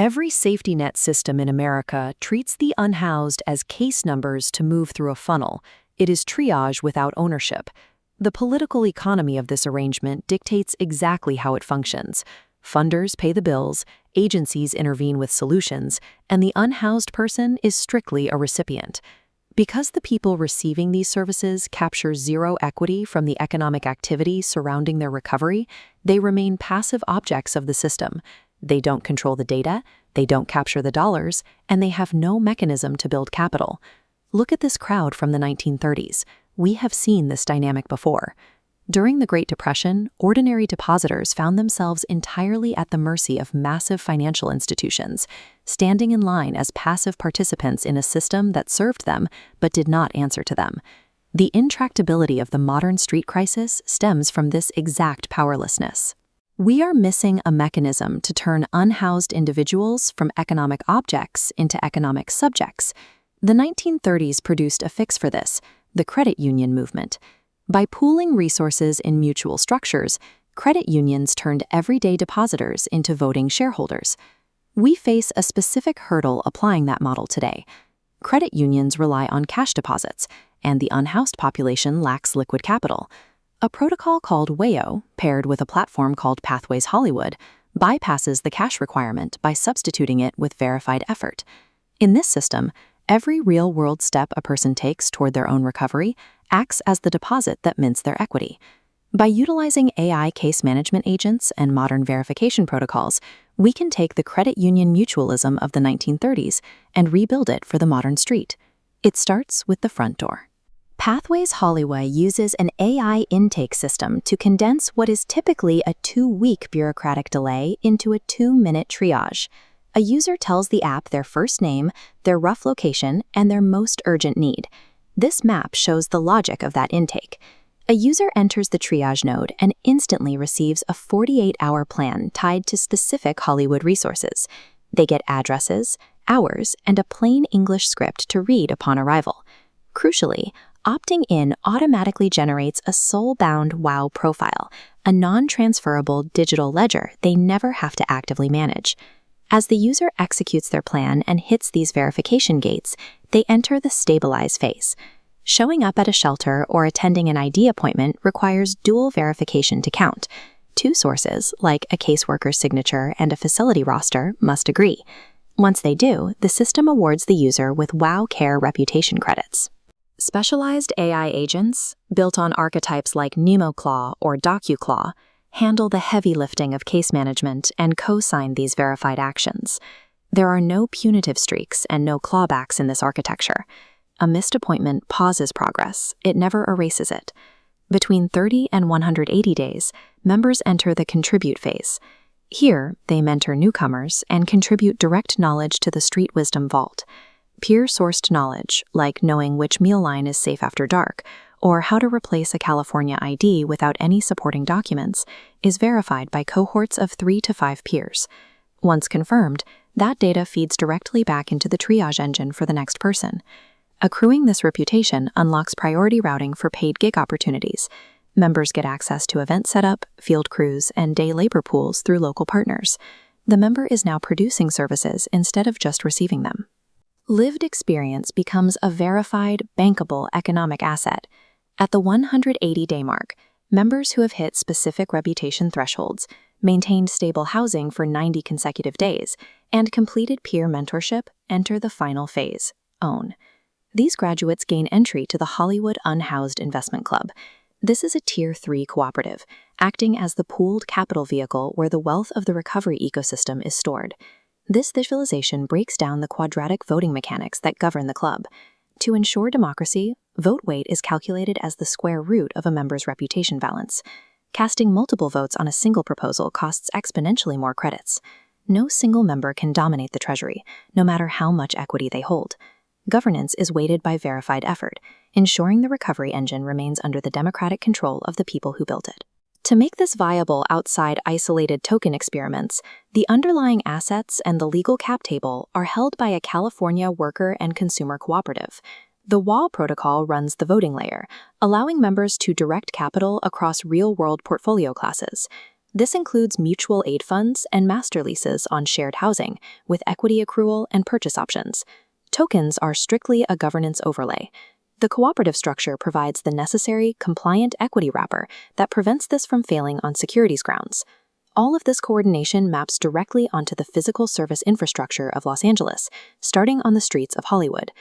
Every safety net system in America treats the unhoused as case numbers to move through a funnel. It is triage without ownership. The political economy of this arrangement dictates exactly how it functions. Funders pay the bills, agencies intervene with solutions, and the unhoused person is strictly a recipient. Because the people receiving these services capture zero equity from the economic activity surrounding their recovery, they remain passive objects of the system. They don't control the data, they don't capture the dollars, and they have no mechanism to build capital. Look at this crowd from the 1930s. We have seen this dynamic before. During the Great Depression, ordinary depositors found themselves entirely at the mercy of massive financial institutions, standing in line as passive participants in a system that served them but did not answer to them. The intractability of the modern street crisis stems from this exact powerlessness. We are missing a mechanism to turn unhoused individuals from economic objects into economic subjects. The 1930s produced a fix for this, the credit union movement. By pooling resources in mutual structures, credit unions turned everyday depositors into voting shareholders. We face a specific hurdle applying that model today. Credit unions rely on cash deposits, and the unhoused population lacks liquid capital. A protocol called WAO, paired with a platform called Pathways Hollywood, bypasses the cash requirement by substituting it with verified effort. In this system, every real-world step a person takes toward their own recovery acts as the deposit that mints their equity. By utilizing AI case management agents and modern verification protocols, we can take the credit union mutualism of the 1930s and rebuild it for the modern street. It starts with the front door. Pathways Hollywood uses an AI intake system to condense what is typically a 2-week bureaucratic delay into a 2-minute triage. A user tells the app their first name, their rough location, and their most urgent need. This map shows the logic of that intake. A user enters the triage node and instantly receives a 48-hour plan tied to specific Hollywood resources. They get addresses, hours, and a plain English script to read upon arrival. Crucially, opting in automatically generates a soul-bound WAO profile, a non-transferable digital ledger they never have to actively manage. As the user executes their plan and hits these verification gates, they enter the stabilize phase. Showing up at a shelter or attending an ID appointment requires dual verification to count. 2 sources, like a caseworker's signature and a facility roster, must agree. Once they do, the system awards the user with WAO Care reputation credits. Specialized AI agents, built on archetypes like NemoClaw or DocuClaw, handle the heavy lifting of case management and co-sign these verified actions. There are no punitive streaks and no clawbacks in this architecture. A missed appointment pauses progress, it never erases it. Between 30 and 180 days, members enter the contribute phase. Here, they mentor newcomers and contribute direct knowledge to the Street Wisdom Vault. Peer-sourced knowledge, like knowing which meal line is safe after dark, or how to replace a California ID without any supporting documents, is verified by cohorts of 3 to 5 peers. Once confirmed, that data feeds directly back into the triage engine for the next person. Accruing this reputation unlocks priority routing for paid gig opportunities. Members get access to event setup, field crews, and day labor pools through local partners. The member is now producing services instead of just receiving them. Lived experience becomes a verified, bankable economic asset. At the 180-day mark, members who have hit specific reputation thresholds, maintained stable housing for 90 consecutive days, and completed peer mentorship enter the final phase, own. These graduates gain entry to the Hollywood Unhoused Investment Club. This is a Tier 3 cooperative, acting as the pooled capital vehicle where the wealth of the recovery ecosystem is stored. This visualization breaks down the quadratic voting mechanics that govern the club. To ensure democracy, vote weight is calculated as the square root of a member's reputation balance. Casting multiple votes on a single proposal costs exponentially more credits. No single member can dominate the treasury, no matter how much equity they hold. Governance is weighted by verified effort, ensuring the recovery engine remains under the democratic control of the people who built it. To make this viable outside isolated token experiments, the underlying assets and the legal cap table are held by a California worker and consumer cooperative. The WAO protocol runs the voting layer, allowing members to direct capital across real-world portfolio classes. This includes mutual aid funds and master leases on shared housing, with equity accrual and purchase options. Tokens are strictly a governance overlay. The cooperative structure provides the necessary, compliant equity wrapper that prevents this from failing on securities grounds. All of this coordination maps directly onto the physical service infrastructure of Los Angeles, starting on the streets of Hollywood.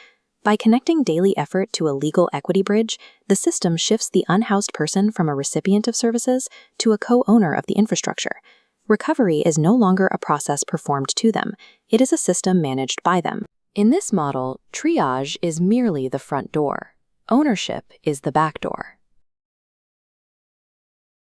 By connecting daily effort to a legal equity bridge, the system shifts the unhoused person from a recipient of services to a co-owner of the infrastructure. Recovery is no longer a process performed to them, it is a system managed by them. In this model, triage is merely the front door. Ownership is the back door.